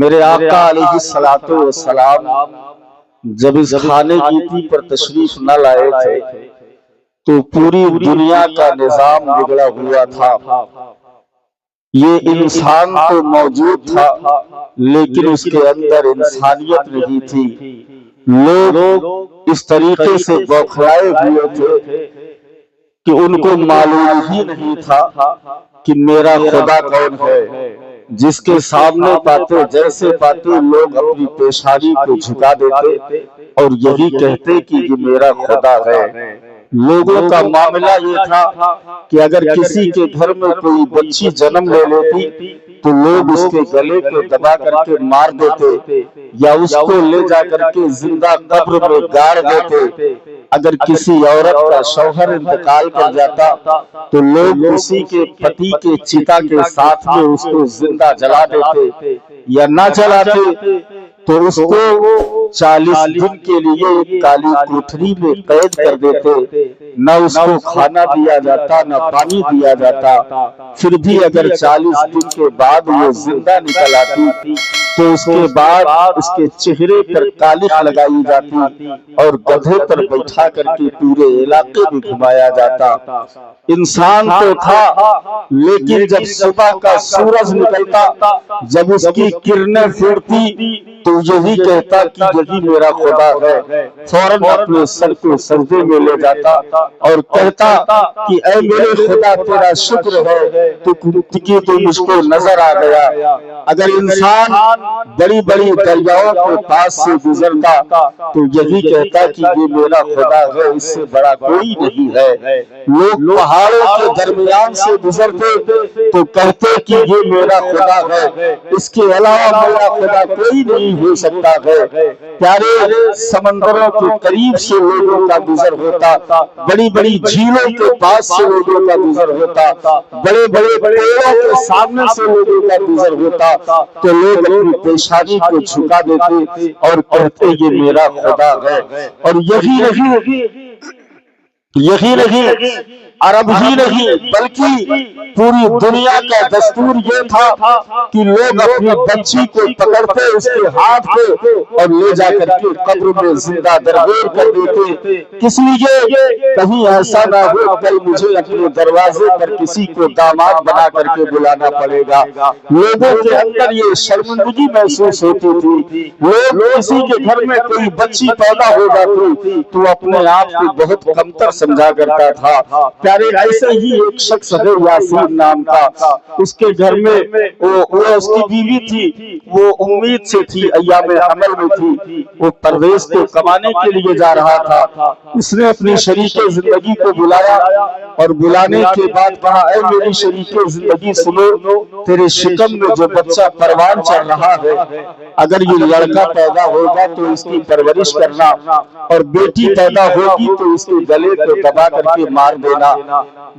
میرے آقا علیہ الصلوۃ والسلام جب اس خانے گیتی پر تشریف نہ لائے تھے تو پوری دنیا کا نظام بگڑا ہوا تھا۔ یہ انسان تو موجود تھا لیکن اس کے اندر انسانیت نہیں تھی۔ لوگ اس طریقے سے بوکھلائے ہوئے تھے کہ ان کو معلوم ہی نہیں تھا کہ میرا خدا کون ہے۔ جس کے سامنے پاتے جیسے پاتے لوگ اپنی پیشانی کو جھکا دیتے اور یہی کہتے کہ یہ میرا خدا ہے۔ لوگوں کا معاملہ یہ تھا کہ اگر کسی کے گھر میں کوئی بچی جنم لے لیتی تو لوگ اس کے گلے کو دبا کر کے مار دیتے یا اس کو لے جا کر کے زندہ قبر میں گاڑ دیتے۔ اگر کسی عورت کا شوہر انتقال کر جاتا تو لوگ اسی کے پتی کے چتا کے ساتھ میں اس کو زندہ جلا دیتے یا نہ جلاتے تو اس کو 40 دن کے لیے ایک کالی کوٹھری میں قید کر دیتے۔ نہ اس کو کھانا دیا جاتا نہ پانی دیا جاتا۔ پھر بھی اگر 40 دن کے بعد وہ زندہ نکل آتی تو اس کے بعد اس کے چہرے پر کالخ لگائی جاتی اور گدھے پر بیٹھا کر کے پورے علاقے میں گھمایا جاتا۔ انسان تو تھا لیکن جب صبح کا سورج نکلتا، جب اس کی کرنیں پھوٹتی تو یہی کہتا کہ یہی میرا خدا ہے۔ فوراً اپنے سر کو سجدے میں لے جاتا اور کہتا کہ اے میرے خدا تیرا شکر ہے کہ تو مجھ کو نظر آ گیا۔ اگر انسان بڑی بڑی دریاؤں کے پاس سے گزرتا تو یہی کہتا کہ یہ میرا خدا ہے، اس سے بڑا کوئی نہیں ہے۔ لوگ پہاڑوں کے درمیان سے گزرتے تو کہتے کہ یہ میرا خدا ہے، اس کے علاوہ میرا خدا کوئی نہیں ہو سکتا ہے۔ پیارے سمندروں کے قریب سے لوگوں کا گزر ہوتا، بڑی بڑی جھیلوں کے پاس سے لوگوں کا گزر ہوتا، بڑے بڑے پیڑوں کے سامنے سے لوگوں کا گزر ہوتا تو لوگ اپنی پیشانی کو جھکا دیتے اور کہتے یہ میرا خدا ہے۔ اور یہی نہیں عرب ہی نہیں بلکہ پوری دنیا کا دستور یہ تھا کہ لوگ اپنی بچی کو پکڑتے اس کے ہاتھ کو اور لے جا کر کے قبر میں زندہ درگور کر دیتے۔ کس لیے؟ کہیں ایسا نہ ہو کل مجھے اپنے دروازے پر کسی کو داماد بنا کر کے بلانا پڑے گا۔ لوگوں کے اندر یہ شرمندگی محسوس ہوتی تھی۔ لوگ کسی کے گھر میں کوئی بچی پیدا ہو جاتی تو اپنے آپ کو بہت کمتر سمجھا کرتا تھا۔ پیارے ایسے ہی ایک شخص ہے یاسین نام کا، اس کے گھر میں وہ اس کی بیوی تھی، وہ امید سے تھی، ایام حمل میں تھی، وہ پرویز کو کمانے کے لیے جا رہا تھا۔ اس نے اپنی شریک زندگی کو بلایا اور بلانے کے بعد کہا اے میری شریک زندگی سنو، تیرے شکم میں جو بچہ پروان چڑھ رہا ہے اگر یہ لڑکا پیدا ہوگا تو اس کی پرورش کرنا اور بیٹی پیدا ہوگی تو اس کے گلے کو دبا کر کے مار دینا۔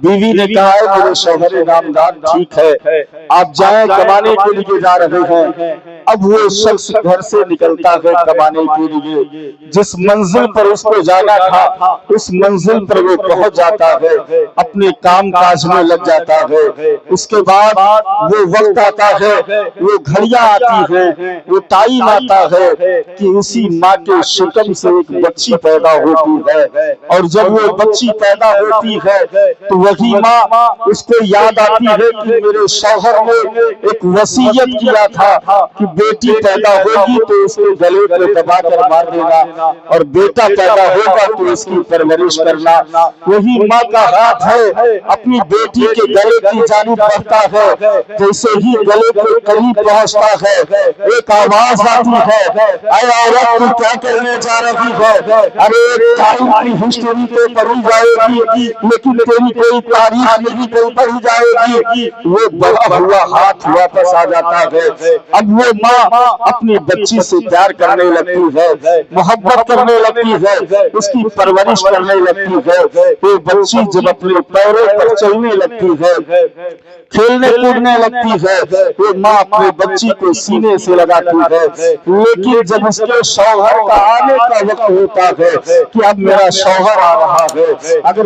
بیوی نے کہا ہے میرے شوہر نامدار ٹھیک ہے، آپ جائیں کمانے کے لیے جا رہے ہیں۔ اب وہ شخص گھر سے نکلتا ہے کمانے کے لیے، جس منزل پر اس کو جانا تھا اس منزل پر وہ پہنچ جاتا ہے، اپنے کام کاج میں لگ جاتا ہے۔ اس کے بعد وہ وقت آتا ہے، وہ گھڑیاں آتی ہیں، وہ ٹائم آتا ہے کہ اسی ماں کے شکم سے ایک بچی پیدا ہوتی ہے اور جب وہ بچی پیدا ہوتی ہے تو وہی ماں اس کو یاد آتی ہے کہ میرے شوہر نے ایک وصیت کیا تھا کہ بیٹی پیدا ہوگی تو اس کے گلے کو دبا کر مار دینا اور بیٹا پیدا ہوگا تو اس کی پرورش کرنا۔ وہی ماں کا ہاتھ ہے اپنی بیٹی کے گلے کی جانب بڑھتا ہے، جیسے ہی گلے کے قریب پہنچتا ہے ایک آواز آتی ہے اے عورت تو کیا کرنے جا رہی ہے؟ ارے ٹائم کی ہسٹری تو پڑھی جائے گی لیکن تیری کوئی تاریخ نہیں پڑھی جائے گی۔ وہ بڑا ہوا ہاتھ واپس آ جاتا ہے۔ اب وہ ماں اپنی بچی سے پیار کرنے لگتی ہے، محبت کرنے لگتی ہے، اس کی پرورش کرنے لگتی ہے۔ وہ بچی جب اپنے پیروں پر چلنے لگتی ہے، کھیلنے کودنے لگتی ہے، وہ ماں اپنے بچی کو سینے سے لگاتی ہے۔ لیکن جب اس کے شوہر کا آنے کا وقت ہوتا ہے کہ اب میرا شوہر آ رہا ہے، اگر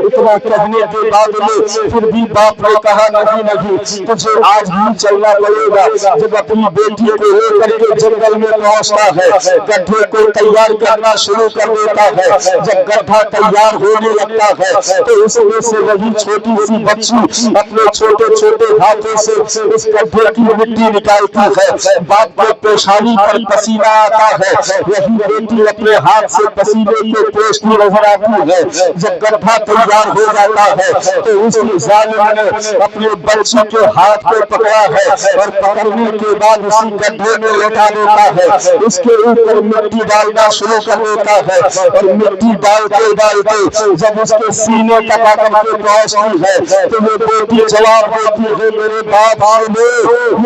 اتنا کہنے کے بعد میں پھر بھی باپ نے کہا نہیں نہیں تجھے آج بھی چلنا پڑے گا. جب اپنی بیٹی کو لے کر کے جنگل میں پہنچتا ہے, گڈھے کو تیار کرنا شروع کر دیتا ہے. جب گڈھا تیار ہونے لگتا ہے تو اس میں سے وہی چھوٹی سی بچی اپنے چھوٹے چھوٹے ہاتھوں سے اس گڈھے کی مٹی نکالتی ہے. باپ کے پیشانی پر پسینہ آتا ہے, وہی بیٹی اپنے ہاتھ سے پسینے کو پوچھتی نظر آتی ہے. جب گڈھا تیار ہو جاتا ہے تو اس ظالم نے اپنے بچی کے ہاتھ کو پکڑا ہے اور پکڑنے کے بعد اسی گڈھے میں لٹا دیتا ہے. اس کے اوپر مٹی ڈالنا شروع کر دیتا ہے اور مٹی ڈالتے ڈالتے جب اس کے سینے تک آ کر کے پہنچتی ہے تو وہ بیٹی جواب دیتی ہے, میرے باپ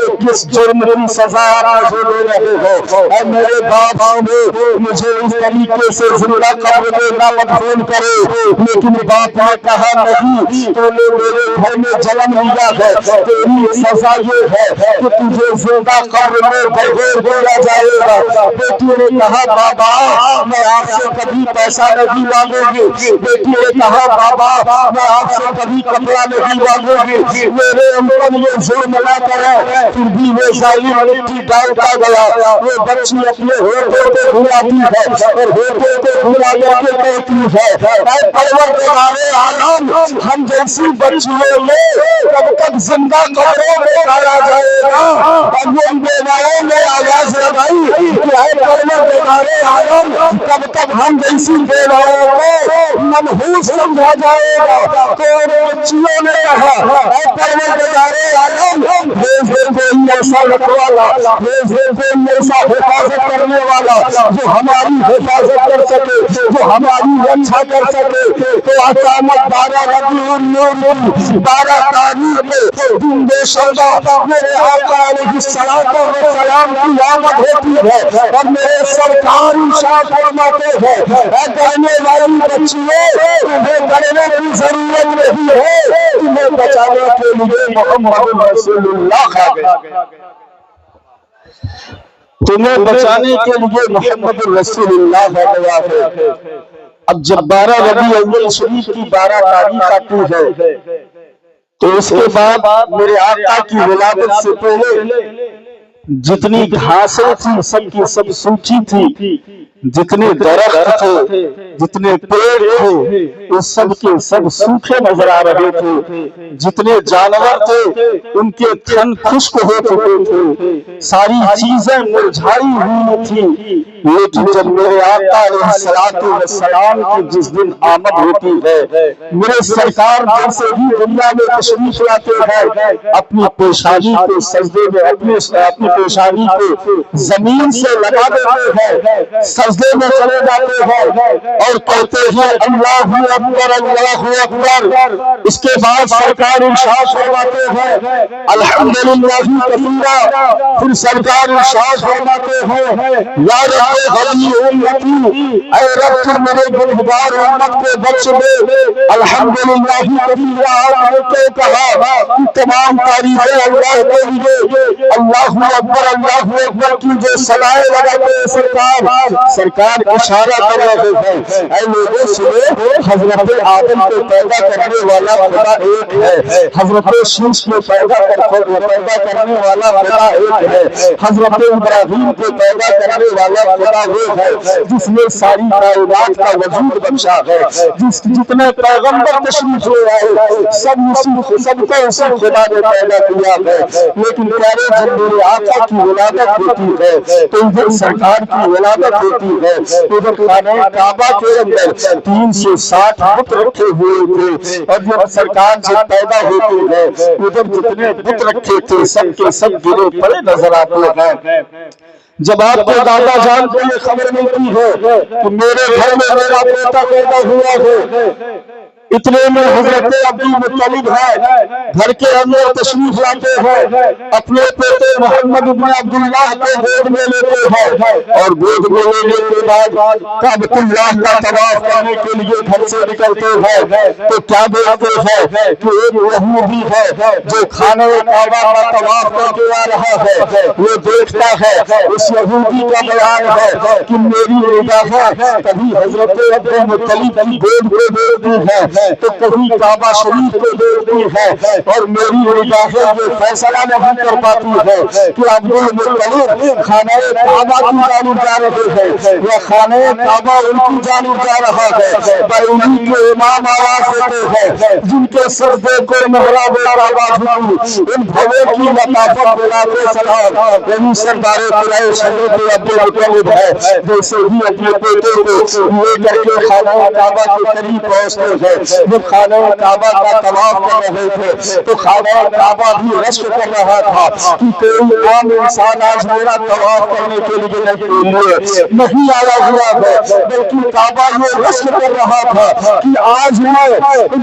یہ کس جرم کی سزا مجھے دے رہے ہو؟ اے میرے باپ مجھے اس طریقے سے زندہ قبر میں نہ مدفون کرے. لیکن باپ نے کہا نہیں, تو نے میرے گھر میں جنم لیا ہے, تیری سزا یہ ہے کہ تجھے زندہ قبر میں بغیر دیا جائے گا. بیٹی نے کہا بابا میں آپ سے کبھی پیسہ نہیں مانگوں گی. بیٹی نے کہا بابا میں آپ سے کبھی کپڑا نہیں مانگوں گی, میرے اوپر یہ ظلم نہ کرے. پھر بھی وہ ظالم مٹی ڈالتا گیا. وہ بچی اپنے ہوٹوں کو گھلاتی ہے اور ہوٹوں کو گھلا کر کے کہتی ہے, اے پروردگار عالم ہم جیسی بچیوں میں کب تک زندہ قبروں میں ڈالا جائے گا. اور وہ بیواؤں نے آواز لگائی کہ اے پروردگار عالم کب تک ہم جیسی بیواؤں کو منحوس سمجھا جائے گا. تو بچیوں نے کہا, اے پروردگار عالم بھیج دے کوئی ایسا رکھوالا, بھیج دے کوئی ایسا حفاظت کرنے والا جو ہماری حفاظت کر سکے, جو ہماری رکشا کر سکے. تو اچانک 12 ربیع النور 12 تاریخ میں دن بے شرما میرے آقا علیہ السلام کی آمد ہوتی ہے اور میرے سرکار ارشاد فرماتے ہیں, اے ڈرنے والی بچیوں تمہیں ڈرنے کی ضرورت نہیں ہے, تمہیں بچانے کے لیے محمد رسول اللہ آ گئے. تمہیں بچانے کے لیے محمد رسول اللہ آ گیا ہے. اب جب 12 ربیع الاول شریف کی 12 تاریخ آتی ہے تو اس کے بعد میرے آقا کی ولادت سے پہلے جتنی گھاسیں تھی سب کی سب سوکھی تھی, جتنے درخت تھے جتنے پیڑ تھے وہ سب کے سب سوکھے نظر آ رہے تھے. جتنے جانور تھے ان کے تھن خشک ہو چکے تھے, ساری چیزیں مرجھائی ہوئی تھی. لیکن جب میرے آقا علیہ السلام کی جس دن آمد ہوتی ہے, میرے سرکار جیسے ہی دنیا میں تشریف لاتے ہیں اپنی پیشانی کو سجدے میں اپنی پیشانی کو زمین سے لگا دیتے ہیں, سجدے میں چلے جاتے ہیں اور کہتے ہیں اللہ اکبر اللہ اکبر. اس کے بعد سرکار ارشاد فرماتے ہیں الحمدللہ کثیرا. پھر سرکار ارشاد فرماتے ہیں یا رب غنی امتی, اے رب تو میرے گنہگار امت کو بخش دے. الحمدللہ کثیرا آپ نے کیوں کہا کہ تمام تعریفیں اللہ کے لیے. اللہ اکبر کی جو صلائیں لگاتے ہیں سرکار اشارہ کر رہے ہیں, اے لوگوں سنو, حضرت آدم کو پیدا کرنے والا خدا ایک ہے, حضرت شیش کو پیدا کرنے والا خدا ایک ہے, حضرت ابراہیم کو پیدا کرنے والا خدا وہ ہے جس نے ساری کائنات کا وجود بخشا ہے. جتنے پیغمبر تشریف لے آئے سب کو اسی خدا نے پیدا کیا ہے. لیکن پیارے جب میرے آقا کی ولادت ہوتی ہے تو ادھر سرکار کی ولادت ہوتی ہے, ادھر خانہ کعبہ کے اندر 360 بت رکھے ہوئے تھے. اور جب سرکار جب پیدا ہوتی ہے ادھر جتنے بت رکھے تھے سب کے سب گرے پڑے نظر آتے ہیں. جب آپ کے دادا جان کو یہ خبر ملتی ہے کہ میرے گھر میں میرا بیٹا پیدا ہوا ہے, اتنے میں حضرت عبد المطلب ہے گھر کے اندر تشریف لاتے ہیں, اپنے بیٹے محمد بن عبداللہ کو گود میں لیتے ہیں اور گود میں لینے کے بعد کعبۃ اللہ کا طواف کرنے کے لیے گھر سے نکلتے ہیں تو کیا دیکھتے ہیں کہ ایک یہودی ہے جو خانہ کعبہ کا طواف کر کے آ رہا ہے. وہ دیکھتا ہے, اس یہودی کا بیان ہے کہ میری نگاہ کبھی حضرت عبد المطلب کی گود کو دیکھتی ہے تو کبھی کعبہ شریف کو دیکھتی ہے اور میری نگاہیں یہ فیصلہ نہیں کر پاتی ہے کہ عبد المطلب خانہ کعبہ کی جانب جا رہے ہیں یا خانہ کعبہ ان کی جانب جا رہا ہے۔ پر انہی کے امام آواز دیتے ہیں جن کے سجدے کو محراب آواز ہوئی، ان بھوے کی لطافت بلاتے سلام یعنی سردار قریش حضرت عبد المطلب ہے، جیسے ہی اپنے بیٹے کو لے کر کے خانہ کعبہ کے قریب پہنچتے ہیں۔ جب خانہ کعبہ کا طواف کر رہے تھے تو خانہ کعبہ بھی رشک کر رہا تھا کہ کوئی عام انسان آج میرا طواف کرنے کے لیے نہیں آیا ہوا ہے، بلکہ کعبہ یہ رشک کر رہا تھا کہ آج میں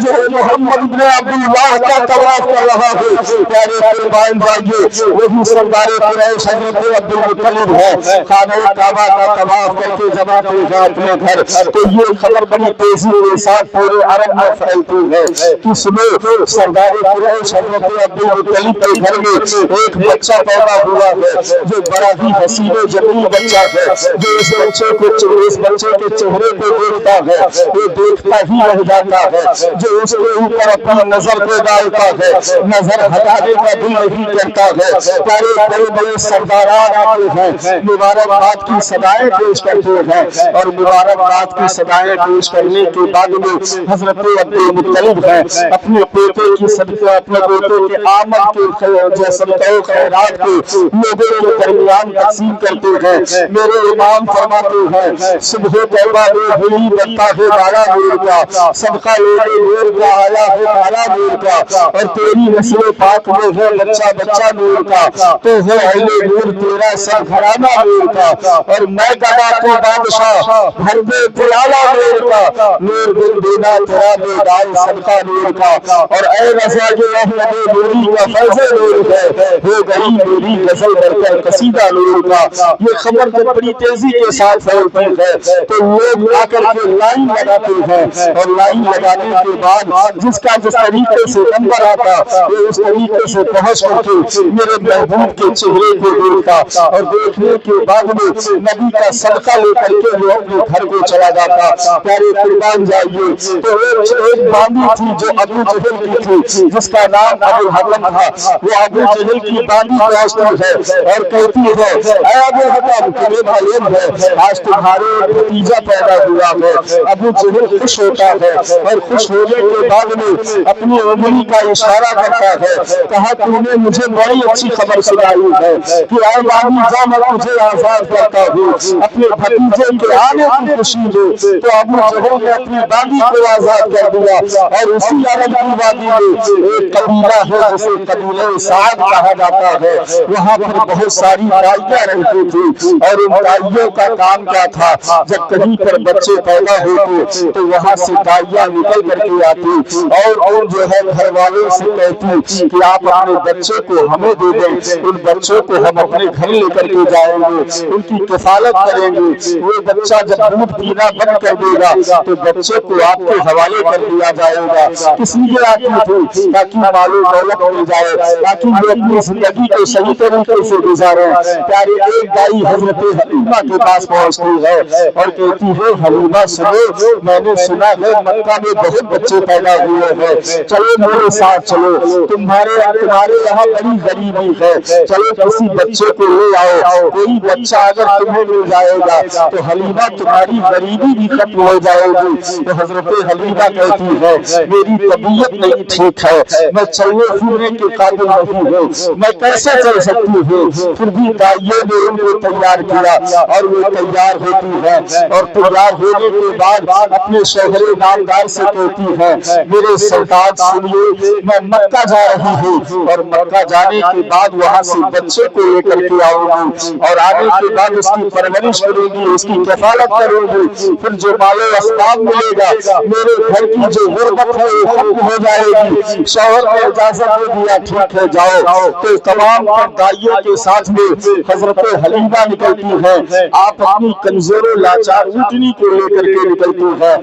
جو محمد بن عبداللہ کا طواف کر رہا ہوں۔ پیارے قربان بھائیو، وہی سردار قریش حضرت عبد المطلب ہے۔ خانہ کعبہ کا طواف کر کے جب آتے ہیں اپنے گھر تو یہ خبر بڑی تیزی کے ساتھ پورے عرب میں پھیلتی ہے کہ سنو سردار قریش حضرت عبد المطلب کے گھر میں ایک بچہ پیدا ہوا ہے جو بڑا ہی حسین و جمیل بچہ ہے، جو اس بچے کے چہرے کو دیکھتا ہے وہ دیکھتا ہی رہ جاتا ہے، جو اس کے اوپر اپنی نظر کو ڈالتا ہے نظر ہٹانے کا دل نہیں کرتا ہے۔ پیارے بڑے بڑے سرداران آتے ہیں، مبارکباد کی صدائیں پیش کرتے ہیں اور مبارکباد کی صدائیں پیش کرنے کے بعد میں حضرت عبد المطلب ہے اپنے پوتے کی صدقہ اپنے پوتے کے آمد کے صدقہ و خیرات کو لوگوں کے درمیان تقسیم کرتے ہیں۔ میرے امام فرماتے ہیں صبح طیبہ میں ہوئی بنتا ہے بارہ نور کا، صدقہ لے نور کا آیا ہے بارہ نور کا، اور تیری نسل پاک میں ہے بچہ بچہ نور کا، تو ہے اہل نور تیرا سر گھرانہ نور کا، اور میں گدا تو بادشاہ بھر دے پلالا نور کا، نور دل دینا تیرا بیدار صدقہ نور کا، اور اے رضا جو احمد نوری کا فیض نور ہے ہو گئی میری غزل بڑھ قصیدہ نور کا۔ یہ خبر جب بڑی تیزی کے ساتھ پھیلتی ہے تو لوگ آ کر کے لائن لگاتے ہیں، اور لائن لگانے کے بعد جس کا جس طریقے سے نمبر آتا وہ اس طریقے سے پہنچ کر کے میرے محبوب کے چہرے کو دیکھتا، اور دیکھنے کے بعد میں نبی کا صدقہ لے کر کے وہ اپنے گھر کو چلا جاتا۔ پیارے قربان جائیے، تو ایک باندھی تھی جو ابو جہل کی تھی جس کا نام ابو الحکم تھا، وہ ابو جہل کی باندھی پہنچتی ہے اور کہتی ہے اے ابو الحکم تمہیں معلوم ہے آج تمہارے بھتیجا پیدا ہوا ہے۔ ابو جہل خوش ہوتا ہے اور خوش ہونے کے بعد میں اپنی انگلی کا اشارہ کرتا ہے، کہا تم نے مجھے بڑی اچھی خبر سنائی ہے کہ اے باندھی جا میں تجھے آزاد کرتا ہوں اپنے بھتیجے کے آنے کی خوشی دے۔ تو ابو جہل نے اپنی باندھی کو آزاد کر دیا، اور اسی عرب کی وادی میں ایک قبیلہ ہے جسے قبیلہ سعد کہا جاتا ہے، وہاں پر بہت ساری دائیاں رہتی تھی، اور ان دائیوں کا کام کیا تھا جب کہیں پر بچے پیدا ہوتے تو وہاں سے دائیاں نکل کر کے آتی اور جو ہے گھر والوں سے کہتی کہ آپ اپنے بچے کو ہمیں دے دیں، ان بچوں کو ہم اپنے گھر لے کر کے جائیں گے، ان کی کفالت کریں گے، وہ بچہ جب دودھ پینا بند کر دے گا تو بچے کو آپ کے حوالے کر دیا جائے گا۔ کس لیے آتی تھی؟ تاکہ مال و دولت مل جائے، تاکہ وہ اپنی زندگی کو صحیح طریقے سے گزارے۔ پیارے ایک دائی حضرت حلیمہ کے پاس پہنچتی ہے اور کہتی ہے حلیمہ سنو میں نے سنا ہے مکہ میں بہت بچے پیدا ہوئے ہیں، چلو میرے ساتھ چلو، تمہارے یہاں بڑی غریبی ہے، چلو کسی بچے کو لے آؤ، کوئی بچہ اگر تمہیں مل جائے گا تو حلیمہ تمہاری غریبی بھی ختم ہو جائے گی۔ تو حضرت حلیمہ کہتی ہے میری طبیعت نہیں ٹھیک ہے، میں چلنے پھرنے کے قابل نہیں ہوں، میں کیسے چل سکتی ہوں؟ پھر بھی دائیوں نے ان کو تیار کیا اور وہ تیار ہوتی ہے، اور تیار ہونے کے بعد اپنے شوہر نامدار سے کہتی ہے میرے سرتاج سنیے میں مکہ جا رہی ہوں، اور مکہ جانے کے بعد وہاں سے بچے کو لے کر کے آؤں گی، اور آنے کے بعد اس کی پرورش کروں گی، اس کی کفالت کروں گی، پھر جو مال و اسباب ملے گا میرے گھر کی جو غربت ہے وہ ختم ہو جائے گی۔ شوہر نے اجازت دے دیا ٹھیک ہے جاؤ، تو تمام دائیوں کے ساتھ میں حضرت حلیمہ نکلتی ہے، آپ اپنی کمزور و لاچار اونٹنی کو لے کر کے نکلتی ہے،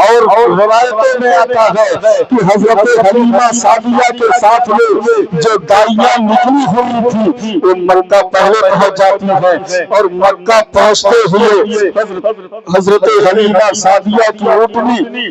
اور روایتوں میں آتا ہے کہ حضرت حلیمہ سعدیہ کے ساتھ میں جو دائیاں نکلی ہوئی تھی وہ مکہ پہلے پہنچ جاتی ہے، اور مکہ پہنچتے ہوئے حضرت حلیمہ سعدیہ کی اونٹنی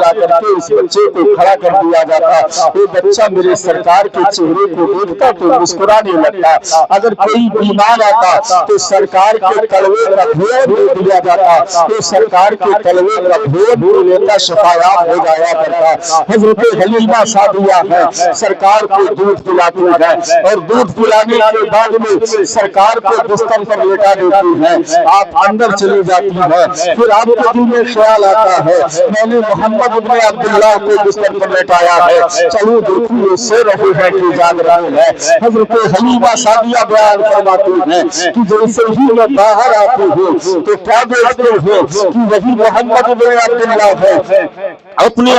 لا کر کے اس بچے کو کھڑا کر دیا جاتا، وہ بچہ میرے سرکار کے چہرے کو دیکھتا تو مسکرانے لگتا، اگر کوئی بیمار آتا تو سرکار کے کلوے کا بھوج دے دیا جاتا، تو سرکار کے کلوے کا بھوج دے لیتا، شفایاب ہو جایا کرتا۔ حضرت حلیمہ سعدیہ ہے، سرکار کو دودھ پلاتی ہے اور دودھ پلانے کے بعد میں سرکار کو بستر پر لیٹا دیتی ہے، آپ اندر چلی جاتی ہے، پھر آپ کے دل میں خیال آتا ہے میں نے محمد ابن عبداللہ کو بستر پر لیٹایا ہے، چلو دیکھو یہ سو رہے ہیں کہ جاگ رہے ہیں۔ حضرت حلیمہ سعدیہ بیان فرماتی ہیں کہ جیسے ہی میں باہر آتی ہوں تو کیا دیکھتے ہو کہ وہی محمد ابن عبداللہ ہے، اپنے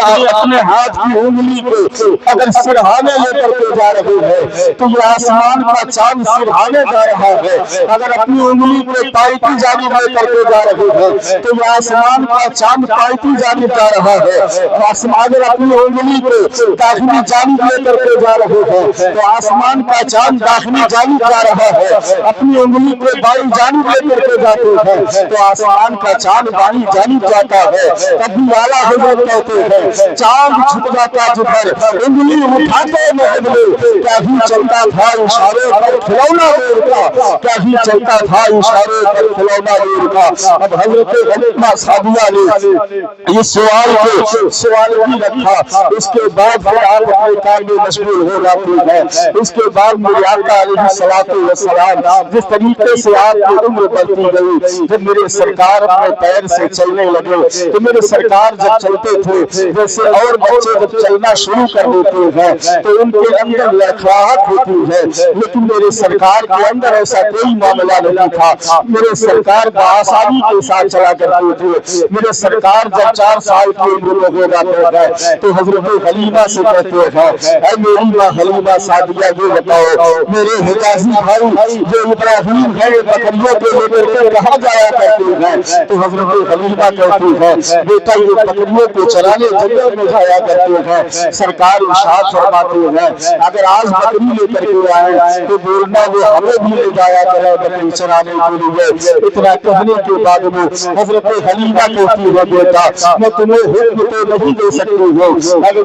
ہاتھ کی انگلی کو اگر سرہانے لے کر کے جا رہے ہیں تو یہ آسمان کا چاند سرہانے جا رہا ہے، اگر اپنی انگلی کو پائی کی جانب لے کر کے جا رہے ہیں تو یہ آسمان کا چاند پائی کی جانب جا رہا ہے، اگر اپنی انگلی کو داخلی جانب لے کر کے جا رہے ہیں تو آسمان کا چاند داخلی جانب جا رہا ہے، اپنی انگلی کو بائیں جانب لے کر کے جاتے ہیں تو آسمان کا چاند بائیں جانب جاتا ہے۔ تب بھی اعلیٰ حضرت کہتے ہیں چاند چھپ جاتا جدھر انگلی اٹھاتے محبلے، کیا ہی چلتا تھا اشارے پر کھلونا دور کا، کیا ہی چلتا تھا اشارے پر کھلونا دور کا۔ اب حضرت حلیمہ سعدیہ نے یہ سوال بھی رکھا، اس کے بعد پھر آپ اپنے کام میں مشغول ہو جاتے ہیں۔ اس کے بعد میرے آقا علیہ الصلوۃ والسلام جس طریقے سے آپ کی عمر بڑھتی گئی، جب میرے سرکار اپنے پیر سے چلنے لگے تو میرے سرکار جب چلتے تھے جیسے اور بچے جب چلنا شروع کر دیتے ہیں تو ان کے اندر لڑکھڑاہٹ ہوتی ہے، لیکن میرے سرکار کے اندر ایسا کوئی معاملہ نہیں تھا، میرے سرکار بآسانی کے ساتھ چلا کرتے تھے۔ میرے سرکار جب 4 سال کی عمر میں ہو جاتے ہیں تو حضرت حلیمہ سے کہتے ہیں اے میری ماں حلیمہ سعدیہ یہ بتاؤ میرے حجازی بھائی جو ابراہیم ہے بکریوں کے لے کر کے کہاں جایا کرتے ہیں؟ تو حضرت حلیمہ کہتی ہے بیٹا یہ بکریوں کو چرانے جنگل میں جایا کرتے ہیں۔ سرکار ارشاد فرماتے ہیں اگر آج بکری لے کر کے آئے تو بولنا وہ ہمیں بھی لے جایا کرے بکری چرانے کے لیے۔ اتنا کہنے کے بعد میں حضرت حلیمہ کہتی ہے بیٹا میں تمہیں حکم تو نہیں دے سکتی ہوں، اگر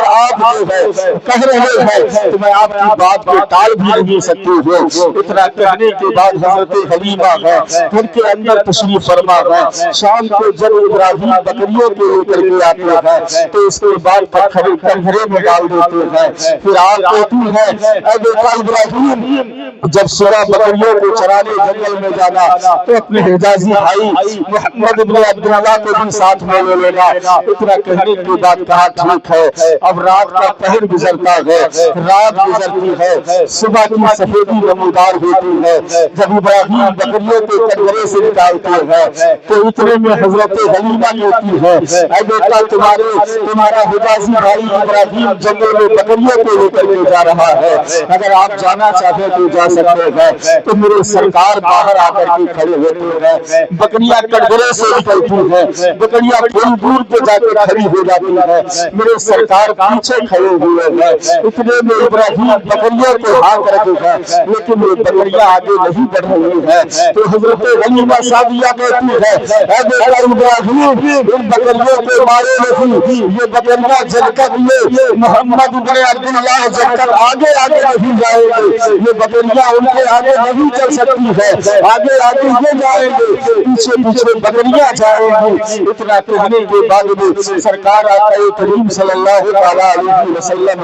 آپ جو ہے کہہ رہے ہیں تو میں آپ کی بات کو ٹال بھی نہیں سکتی ہوں۔ اتنا کہنے کے بعد حضرت حلیمہ ہے گھر کے اندر تشریف فرما ہے۔ شام کو جب ابراہیم بکریوں کو لے کر کے آتے ہیں تو اس کے بعد پتھر کنگھرے میں ڈال دیتے ہیں، پھر آپ کہتی ہیں اے بیٹا ابراہیم جب صبح بکریوں کو چرانے جنگل میں جانا تو اپنے حجازی بھائی محمد ابن عبداللہ کو بھی ساتھ میں لے لینا۔ اتنا کہنے کے بعد کہا ٹھیک ہے۔ اب رات کا پہر گزرتا ہے، رات گزرتی ہے، صبح کی سفیدی نمودار ہوتی ہے، جب ابراہیم بکریوں کو کنگرے سے نکالتے ہیں تو اتنے میں حضرت حلیمہ کہتی ہے اے بیٹا تمہارا حجازی بھائی ابراہیم جنگل میں بکریوں کو لے کر کے جا رہا ہے، اگر آپ جانا چاہتے تو جا سکتے ہیں۔ تو میرے سرکار باہر آ کر کے کھڑے ہوتے ہیں، بکریاں کنگرے سے نکلتی ہیں، بکریاں تھوڑی دور پہ جا کے کھڑی ہو جاتی ہے، میرے سرکار پیچھے کھڑے ہوئے ہیں۔ اتنے میں ابراہیم بکریوں کو ہاتھ رکھے گا لیکن یہ بکریاں آگے نہیں بڑھ رہی ہیں تو حضرت حلیمہ سعدیہ کہتی ہے اے بیٹا ابراہیم ان بکریوں کو مارے نہیں، یہ بکریاں جل کر یہ محمد ابن عبداللہ جل کر آگے نہیں جائیں گے، یہ بکریاں ان کے آگے نہیں چل سکتی ہے، آگے یہ جائیں گے، پیچھے بکریاں جائیں گی۔ اتنا کہنے کے بعد میں سرکار آقا کریم صلی اللہ علیہ وسلم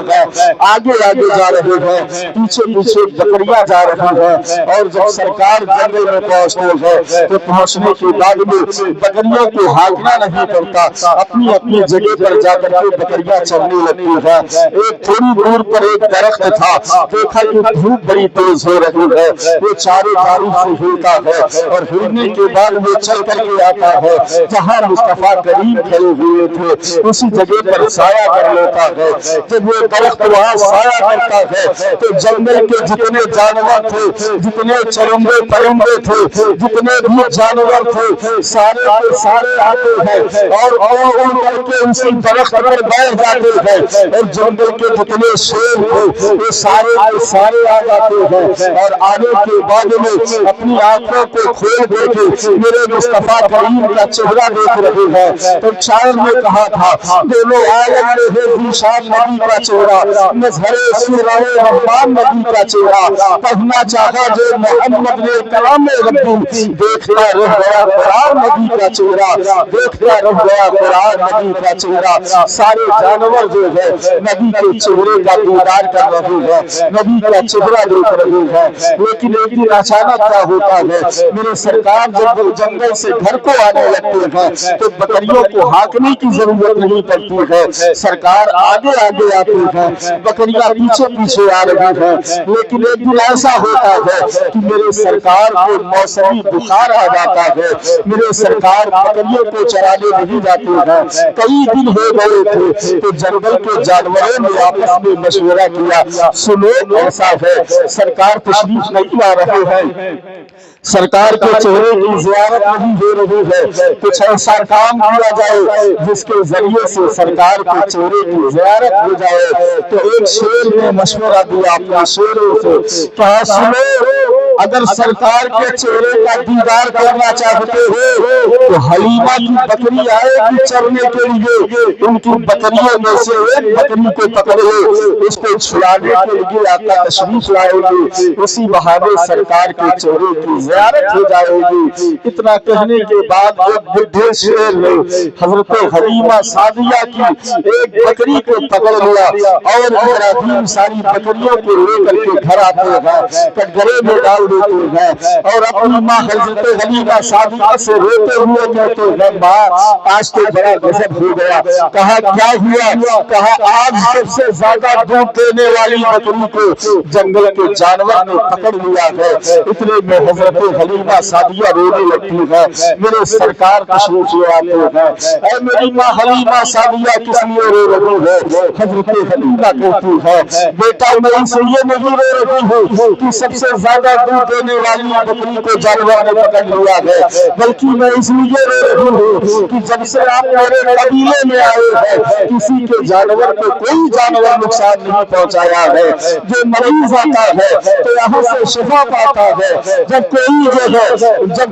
آگے جا رہے ہیں، پیچھے بکریاں جا رہی ہیں، اور جب سرکار جنگل میں پہنچتے ہیں تو پہنچنے کے بعد میں بکریوں کو ہانکنا نہیں پڑتا، اپنی جگہ پر جا کر کے بکریاں چلنے لگتی ہیں۔ ایک تھوڑی دور پر ایک درخت تھا، دیکھا کہ دھوپ بڑی تیز ہو رہی ہے، وہ چاروں طرف سے ہلتا ہے اور ہلنے کے بعد وہ چل کر کے آتا ہے جہاں مصطفیٰ کریم کھڑے ہوئے تھے اسی جگہ پر سایہ کر لیتا ہے۔ جب وہ درخت وہاں سایہ کرتا ہے تو جنگل کے جتنے جانور تھے، جتنے چرندے پرندے تھے، جتنے بھی جانور تھے، سارے کے سارے آتے ہیں اور اڑ کر کے اسی درخت پر بیٹھ جاتے ہیں، اور جنگل کے جتنے شیر تھے وہ سارے کے سارے آ جاتے ہیں، اور آنے کے بعد میں اپنی آنکھوں کو کھول دے کے میرے مصطفیٰ کریم کریم کا چہرہ دیکھ رہے ہیں تو شاعر نے کہا تھا دونوں عالم میں ہے ذیشان نبی کا چہرہ، مظہر سورہ رحمان نبی کا چہرہ، پڑھنا چاہا جو محمد نے کلام ربی، دیکھتا رہ گیا قرآن نبی کا چہرہ، دیکھتا رہ گیا قرآن نبی کا چہرہ۔ سارے جانور جو ہے نبی کے چہرے کا دیدار کر رہے ہیں، نبی کا چہرہ دیکھ رہے ہیں، لیکن ایک دن اچانک کیا ہوتا ہے، میرے سرکار جب جنگل سے گھر کو آنے لگتے ہیں تو بکریوں کو ہانکنے کی ضرورت نہیں پڑتی ہے، سرکار آگے آگے آتے ہیں، بکریاں پیچھے پیچھے آ رہی ہیں، لیکن ایک دن ایسا ہوتا ہے کہ میرے سرکار کو موسمی بخار آ جاتا ہے، میرے سرکار بکریوں کو چرانے نہیں جاتے ہیں۔ کئی دن ہو گئے تھے تو جنگل کے جانوروں نے آپس میں مشورہ کیا، سنو ایسا ہے سرکار تشریف نہیں لا رہے ہیں، سرکار کے چہرے کی زیارت نہیں ہو رہی ہے، کچھ ایسا کام کیا جائے جس کے ذریعے سے سرکار کے چہرے کی زیارت ہو جائے۔ تو ایک شیر نے مشورہ دیا اپنے شیروں سے، کہا سنو اگر سرکار کے چہرے کا دیدار کرنا چاہتے ہو تو حلیمہ کی بکری آئے گی چرنے کے لیے، ان کی بکریوں میں سے ایک بکری کو پکڑے، اس کو چھڑانے کے لیے آقا تشریف لائے گی، اسی بہانے سرکار کے چہرے کی زیارت ہو جائے گی۔ اتنا کہنے کے بعد ایک بڈھے شیر نے حضرت حلیمہ سعدیہ کی ایک بکری کو پکڑ لیا اور ابراہیم ساری بکریوں کو لے کر کے گھر آتے ہیں، کٹگرے میں ڈال دیتے ہیں اور اپنی ماں حضرت حلیمہ سعدیہ سے روتے ہوئے کہتے ہیں ماں آج تو بڑا غضب ہو گیا۔ کہا کیا ہوا؟ کہا آج سب سے زیادہ دودھ دینے والی بکری کو جنگل کے جانور نے پکڑ لیا ہے۔ اتنے میں حضرت حلیمہ سعدیہ رونے لگتی ہے، میرے سرکار تشریف لے آتے ہیں، اے میری ماں حلیمہ سعدیہ کس لیے رو رہی ہے؟ حضرت حلیمہ کہتی ہے بیٹا میں اس لیے نہیں رو رہی ہوں کہ سب سے زیادہ دودھ دینے والی بکری کو جانور نے پکڑ لیا ہے، بلکہ میں اس لیے رو رہی ہوں کہ جب سے آپ میرے قبیلے میں آئے ہیں کسی کے جانور کو کوئی جانور نقصان نہیں پہنچایا ہے، جو مریض آتا ہے تو یہاں سے شفا پاتا ہے، جب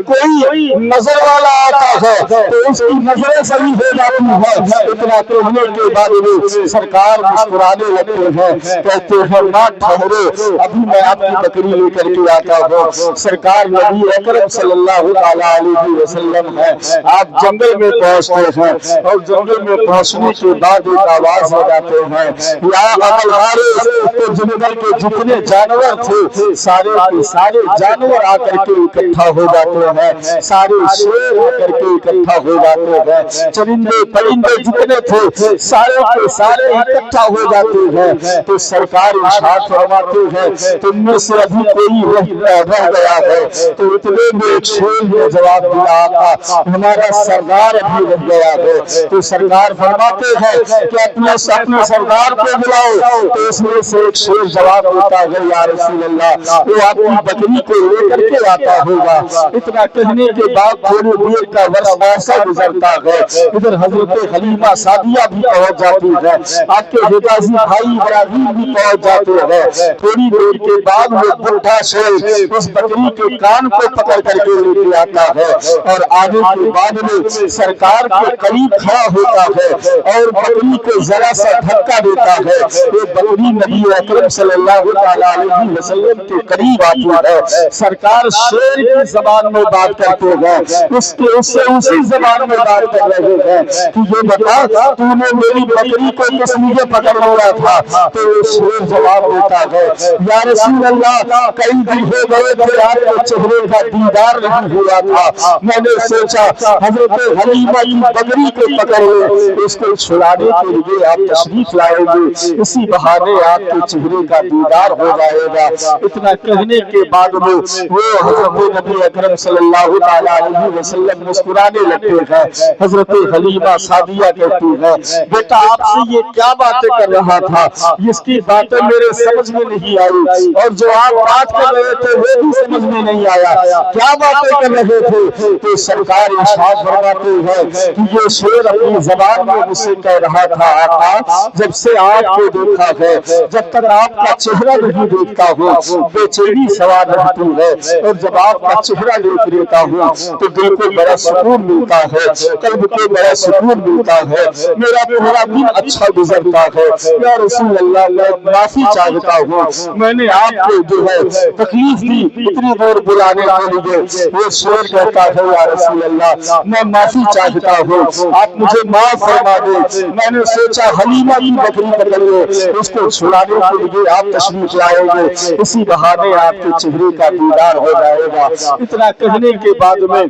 کوئی نظر والا آتا ہے تو اس کی نظریں صحیح ہو جاتی ہے۔ اتنا کہنے کے بعد میں سرکار مسکرانے لگتے ہیں، کہتے ہیں ماں ٹھہرو ابھی میں آپ کی بکری لے کر کے آتا ہوں۔ سرکار نبی اکرم صلی اللہ علیہ وسلم ہے، آپ جنگل میں پہنچتے ہیں اور جنگل میں پہنچنے کے بعد ایک آواز لگاتے ہیں یا ابو الحارث، تو جنگل کے جتنے جانور تھے سارے کے سارے جانور آ کر کے اکٹھا ہو جاتے ہیں، سارے شیر آ کر کے اکٹھا ہو جاتے ہیں، چرندے پرندے جتنے تھے سارے کے سارے اکٹھا ہو جاتے ہیں۔ تو سرکار ارشاد فرماتے ہیں تم میں سے ابھی کوئی رہ گیا ہے، تو اتنے میں ایک شیر نے جواب دیا آقا ہمارا سردار ابھی رہ گیا ہے۔ تو سرکار فرماتے ہیں کہ اپنے سردار کو بلاؤ، تو اس میں سے ایک شیر جواب دیتا ہے یا رسول اللہ وہ آپ کی بکری کو لے کر کے آتا ہوگا۔ اتنا کہنے کے بعد تھوڑی دیر کا وقت ایسا گزرتا ہے، ادھر حضرت حلیمہ سعدیہ بھی پہنچ جاتی ہے، آپ کے حجازی بھائی ابراہیم بھی پہنچ جاتے ہیں۔ تھوڑی دیر کے بعد وہ بڈھا شیر اس بکری کے کان کو پکڑ کر کے لے کے آتا ہے اور آنے کے بعد میں سرکار کے قریب کھڑا ہوتا ہے اور بکری کو ذرا سا دھکا دیتا ہے، وہ بکری نبی اکرم صلی اللہ علیہ وسلم کے قریب آتی ہے۔ سرکار شیر کی زبان میں بات کرتے ہیں، اس سے اسی زبان میں بات کر رہے ہیں کہ یہ بتا تو نے میری بکری کو کس لیے پکڑ لیا تھا؟ تو شیر جواب دیتا ہے یا رسول اللہ کئی دن ہو گئے تھے آپ کے چہرے کا دیدار نہیں ہوا تھا، میں نے سوچا حضرت حلیمہ کی بکری کو پکڑ لے، اس کو چھڑانے کے لیے آپ تشریف لائیں گے، اسی بہانے آپ کے چہرے کا دیدار ہو جائے گا۔ اتنا کہنے کے بعد میں وہ حضرت نبی اکرم صلی اللہ علیہ وسلم مسکرانے لگتے ہیں۔ حضرت حلیمہ سعدیہ کہتی ہے بیٹا آپ سے یہ کیا باتیں کر رہا تھا، اس کی باتیں میرے سمجھ میں نہیں آئی، اور جو آپ بات کر رہے تھے وہ بھی سمجھ میں نہیں آیا کیا باتیں کر رہے تھے. تو سرکار ارشاد فرماتے ہیں کہ یہ شعر اپنی زبان میں مجھ سے کہہ رہا تھا آقا جب سے آپ کو دیکھا ہے جب تک آپ کا چہرہ نہیں دیکھتا ہوں بے چینی سوار رہتی ہے اور جب آپ کا چہرہ دیکھ لیتا ہوں تو دل کو بڑا سکون ملتا ہے قلب کو بڑا سکون ملتا ہے میرا پورا دن اچھا گزرتا ہے. یا رسول اللہ میں معافی چاہتا ہوں میں نے آپ کو جو ہے تکلیف دی اتنی دور بلانے کے لیے. وہ شعر کہتا ہے یا رسول اللہ میں معافی چاہتا ہوں آپ مجھے معاف فرما دیں. میں نے سوچا حلیمہ کی بکری پکڑ لے اس کو چھڑانے کے لیے آپ تشریف لائیں گے اسی بہانے آپ کے چہرے کا دیدار ہو جائے گا. اتنا کہنے کے بعد میں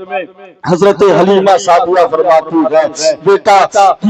حضرت حلیمہ سعدیہ فرماتی ہے بیٹا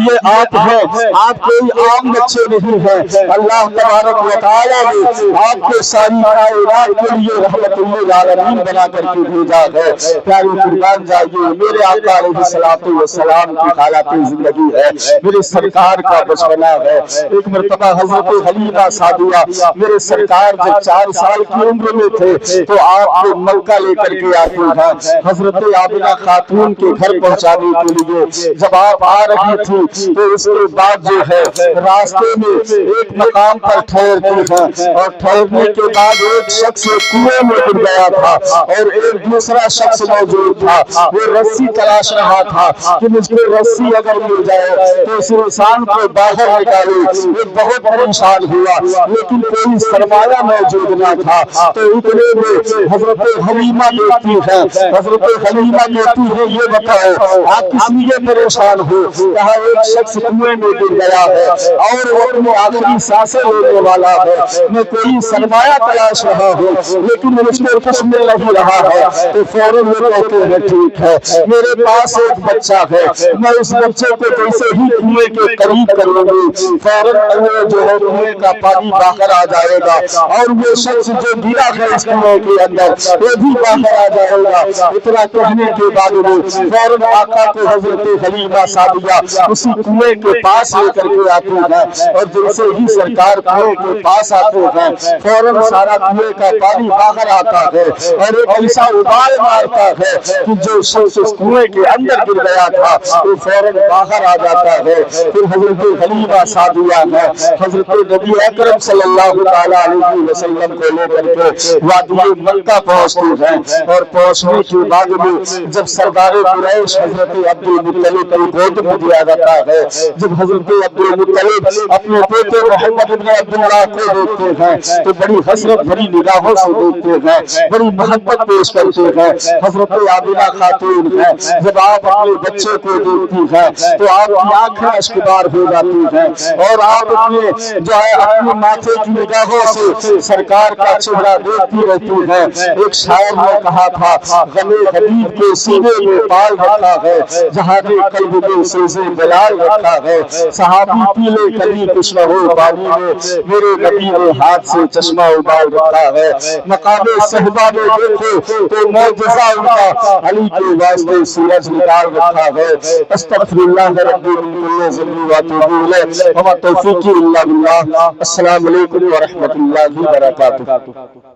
یہ آپ ہیں آپ کوئی عام بچے نہیں ہیں اللہ تبارک و تعالی نے آپ کو ساری کائنات کے لیے رحمت للعالمین بنا کر کے بھیجا ہے. پیارے قربان جائیے میرے آقا علیہ الصلوۃ والسلام کی حالات زندگی ہے میرے سرکار کا بچپنا ہے. ایک مرتبہ حضرت حلیمہ سعدیہ میرے سرکار جب 4 سال کی عمر میں تھے تو آپ کو مکہ لے کر کے آتے ہیں حضرت آمنہ خاتون کے گھر پہنچانے کے لیے. جب آپ آ رہی تھی تو اس کے بعد جو ہے راستے میں ایک مقام پر ٹھہرتی ہیں اور ٹھہرنے کے بعد ایک شخص کنویں میں گر گیا تھا اور ایک دوسرا شخص موجود تھا وہ رسی تلاش رہا تھا کہ مجھ کو رسی اگر مل جائے تو اس انسان کو باہر نکالے. وہ بہت پریشان ہوا لیکن کوئی سرمایہ موجود نہ تھا. تو اتنے میں حضرت حلیمہ دیکھتی ہے حضرت حلیمہ کہتی ہے یہ بتاؤ آپ کس لیے پریشان ہو. کہا ایک شخص کنویں میں گر گیا ہے اور وہ اپنی آخری سانسیں لینے والا ہے میں کوئی سرمایہ تلاش رہا ہوں لیکن مجھ کو کچھ مل نہیں رہا ہے. تو فوراً وہ کہتے ہیں ٹھیک ہے میرے پاس ایک بچہ ہے میں اس بچے کو جیسے ہی کنویں کے قریب کروں گی فوراً جو ہے کنویں کا پانی باہر آ جائے گا اور وہ شخص جو گرا ہے اس کنویں کے اندر وہ بھی باہر آ جائے گا. اتنا کہنے کے بعد وہ فوراً آقا کو حضرت حلیمہ سعدیہ اسی کنویں کے پاس لے کر کے آتے ہیں اور جیسے ہی سرکار کنویں کے پاس آتے ہیں فوراً سارا کنویں کا پانی باہر آتا ہے اور ایک ایسا ابال مارتا ہے کہ جو شخص اس کنویں کے اندر گر گیا تھا وہ فوراً باہر آ جاتا ہے. پھر حضرت حلیمہ سعدیہ ہے حضرت نبی اکرم صلی اللہ علیہ وسلم کو لے کر کے وادی مکہ پہنچتے ہیں اور پہنچنے کے بعد میں جب سردار قریش حضرت عبد المطلب کو گود میں دیا جاتا ہے جب حضرت عبد المطلب اپنے بیٹے محمد بن عبداللہ کو دیکھتے ہیں تو بڑی حسرت بھری نگاہوں سے دیکھتے ہیں بڑی محبت پیش کرتے ہیں. حضرت آمنہ خاتون ہے جب آپ اپنے بچے کو دیکھتی ہیں تو آپ کی آنکھیں اشکبار ہو جاتی ہیں اور آپ اپنے جو ہے اپنے ماتھے کی نگاہوں سے سرکار کا چہرہ دیکھتی رہتی ہیں. ایک شاعر نے کہا تھا غم حبیب کے سینے میں پال رکھا ہے جہاں نے قلب میں سوزے بلال رکھا ہے صحابی پیلے کبھی کچھ نہ ہو پانی میں میرے نبی نے ہاتھ سے چشمہ ابال رکھا ہے. مقام صحبہ میں دیکھو تو معجزہ ان کا علی کے واسطے سورج نکال رکھا ہے. استغفر اللہ ربی من کل ذنب واتوب الیہ وما توفیقی الا باللہ. السلام علیکم ورحمۃ اللہ وبرکاتہ.